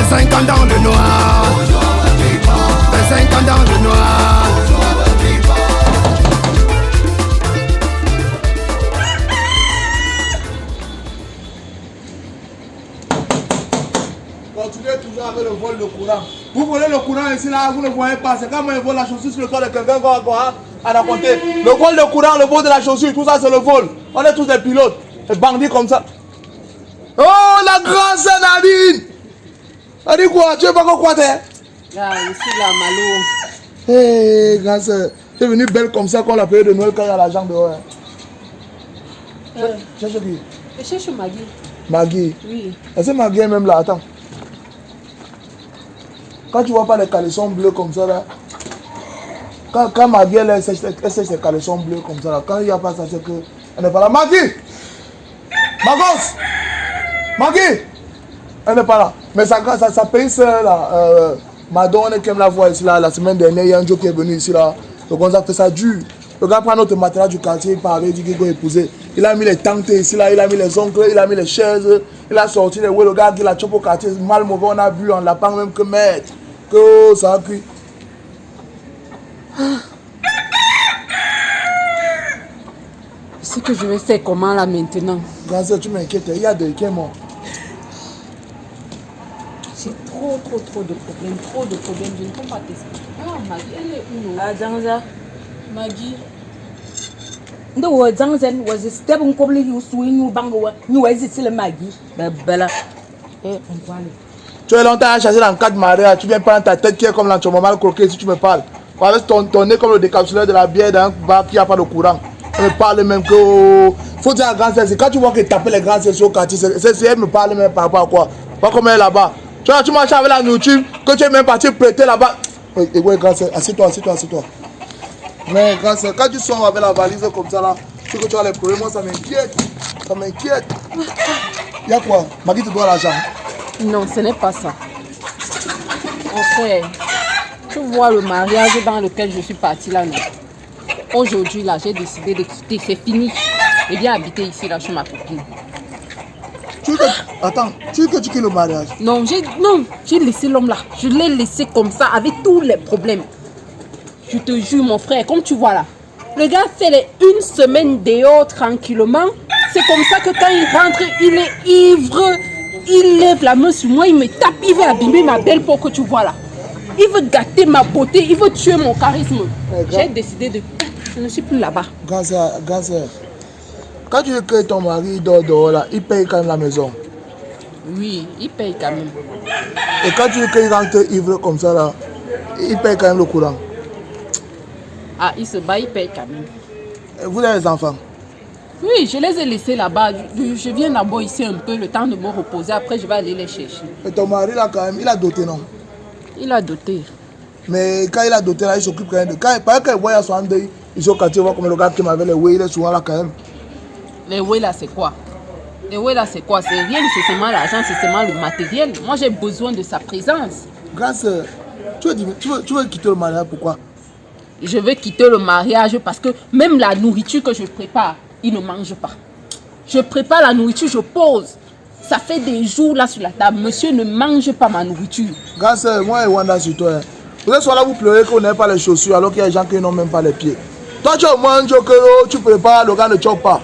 Fais 5 ans dans le noir. Fais 5 ans dans le noir. Continuez toujours avec le vol de courant. Vous volez le courant ici, là, vous ne voyez pas. C'est comme un vol de la chaussure sur le corps de quelqu'un qu'on va raconter. Le vol de courant, le vol de la chaussure, tout ça c'est le vol. On est tous des pilotes, des bandits comme ça. Oh, la grande sœur Nadine! Elle dit quoi? Tu veux pas qu'on croit? Là, ici, là, Malo. Hé, grande sœur, tu es venue belle comme ça qu'on l'a payé de Noël quand il y a l'argent dehors. Cherche qui? Je cherche Maggie. Maggie? Oui. Est-ce que Maggie est même là? Attends. Quand tu vois pas les caleçons bleus comme ça là, quand Maggie elle sèche ses caleçons bleus comme ça là, quand il n'y a pas ça, c'est que elle n'est pas là. Maggie! Ma gosse! Maggie! Elle n'est pas là. Mais sa pays sœur là, Madonna qui aime la voir ici là, la semaine dernière, il y a un jour qui est venu ici là. Donc on a fait ça dur. Le gars prend notre matelas du quartier, il parlait, il dit qu'il va épouser. Il a mis les tantes ici là, il a mis les oncles, il a mis les chaises, il a sorti les le gars qui l'a chopé au quartier, mal mauvais, on a bu, on l'a pas même que mettre. Que ça a cuit. Ce que je vais faire comment là maintenant? Grâce, tu m'inquiètes, il y a des qui est mort. J'ai trop de problèmes, je ne peux pas t'expliquer. Ah, Maggie, elle est où? Ah, Janza. Maggie. Ndo Janzen was a step on probably you swing you bango, you is still a Maggie. Bella. Eh, on va aller. Tu es longtemps à chasser dans 4 mariages, tu viens prendre ta tête qui est comme l'antioma mal croqué si tu me parles. Avec ton nez comme le décapsuleur de la bière dans un bar qui n'a pas de courant. Elle me parle même que. Faut dire à la grande sœur, c'est quand tu vois qu'elle tape les grandes sœurs au quartier, elle me parle même par rapport à quoi. Pas comme elle est là-bas. Tu vois, tu marches avec la nourriture, que tu es même parti prêter là-bas. Et ouais, grande sœur, assieds-toi. Mais grande sœur, quand tu sors avec la valise comme ça là, tu sais que tu as les problèmes, moi ça m'inquiète. Il y a quoi? Maggie te doit l'argent. Non, ce n'est pas ça. Mon frère, tu vois le mariage dans lequel je suis partie là, non? Aujourd'hui, là, j'ai décidé de quitter. C'est fini. Et viens habiter ici, là, chez ma copine. Attends, tu veux que tu quittes le mariage? Non, j'ai laissé l'homme là. Je l'ai laissé comme ça, avec tous les problèmes. Je te jure, mon frère, comme tu vois là, le gars fait les 1 semaine dehors tranquillement. C'est comme ça que quand il rentre, il est ivre. Il lève la main sur moi, il me tape, il veut abîmer ma belle peau que tu vois là. Il veut gâter ma beauté, il veut tuer mon charisme. J'ai décidé de... Je ne suis plus là-bas. Gaza, quand tu veux que ton mari dort dehors là, il paye quand même la maison. Oui, il paye quand même. Et quand tu veux qu'il rentre ivre comme ça là, il paye quand même le courant. Ah, il se bat, il paye quand même. Et vous avez des enfants? Oui, je les ai laissés là-bas. Je viens d'abord ici un peu, le temps de me reposer. Après, je vais aller les chercher. Et ton mari là quand même, il a doté non? Il a doté. Mais quand il a doté là, il s'occupe quand même de... Par exemple, quand il voit son deuil, il s'est au quartier, voir comme le gars qui m'avait les way, il est souvent là quand même. Les way là, c'est quoi? Les way là, c'est quoi? C'est rien, c'est seulement l'argent, c'est seulement le matériel. Moi, j'ai besoin de sa présence. Grâce, tu veux quitter le mariage, pourquoi? Je veux quitter le mariage parce que même la nourriture que je prépare, il ne mange pas. Je prépare la nourriture, je pose. Ça fait des jours là sur la table. Monsieur ne mange pas ma nourriture. Grâce, moi et Wanda sur toi. Vous êtes soit là, vous pleurez qu'on n'avez pas les chaussures alors qu'il y a des gens qui n'ont même pas les pieds. Toi, tu manges que tu prépares, le gars ne choque pas.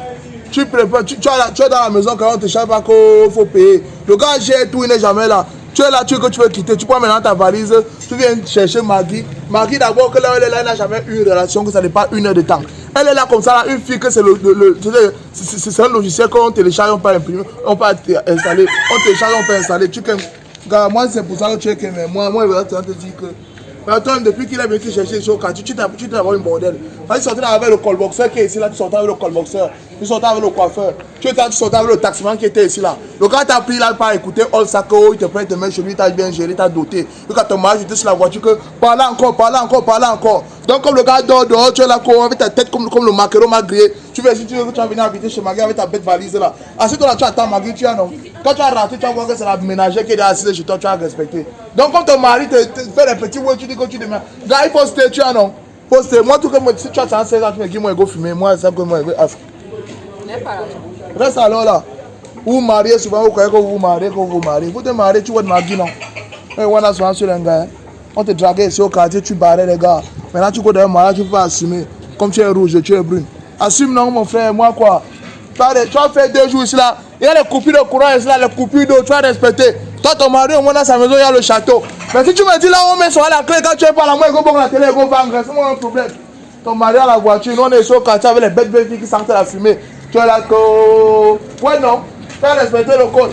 Tu prépares, tu es dans la maison quand on te charge pas qu'il faut payer. Le gars gère tout, il n'est jamais là. Tu es là, tu veux quitter, tu prends maintenant ta valise, tu viens chercher Maggie. Maggie d'abord, que là, elle est là, elle n'a jamais eu une relation, que ça n'est pas 1 heure de temps. Elle est là comme ça, là, une fille que c'est c'est un logiciel qu'on télécharge, on peut imprimer, on peut installer, on télécharge, on peut installer. Moi, c'est pour ça que tu es que moi, je vais te dire que... Mais attends, depuis qu'il est venu te chercher sur le quartier, tu t'as avoir une bordel. Quand tu sortais avec le callboxer qui est ici, là, tu sortais avec le callboxer. Tu sortais avec le coiffeur. Tu sortais avec le taximan qui était ici, là. Le gars t'a pris là, pas écouter all sacco, il te prend, il te met chez lui, t'as bien géré, t'as doté. Quand ton mari était sur la voiture, que parle encore. Donc, comme le gars dehors, tu es là, avec ta tête comme le maquereau mal grillé. Tu veux si tu veux que tu vas venir habiter chez Maggie avec ta bête valise là. Assieds-toi là, tu attends Maggie, tu as non. Quand tu as raté, tu vas voir que c'est la ménagère qui est assise chez toi, tu as respecté. Donc, quand ton mari te fait des petits ouais, tu dis que tu demandes. Gars, il faut se tu as non. Faut se moi, tout comme si tu as 16 ans, tu me dis, moi, je vais fumer. Moi, c'est que moi, je vais reste alors là. Vous mariez souvent, vous croyez que vous mariez, Vous te mariez, tu vois de Maggie non. On a souvent sur les gars. On te draguait ici au quartier, tu barrais les gars. Maintenant, tu connais un mariage, tu peux assumer. Comme tu es rouge, tu es brune. Assume non, mon frère, moi quoi. Tu as fait 2 jours ici là. Il y a les coupures de courant ici là, les coupures d'eau, tu vas respecter. Toi, ton mari, au moins dans sa maison, il y a le château. Mais si tu me dis là, on met sur la clé, quand tu es pas là, moi, il faut prendre la télé, il faut vendre. C'est moi un problème. Ton mari à la voiture, nous on est ici au quartier avec les bêtes filles qui sentent la fumée. Tu es là que. Ouais, non. Tu as respecté le code.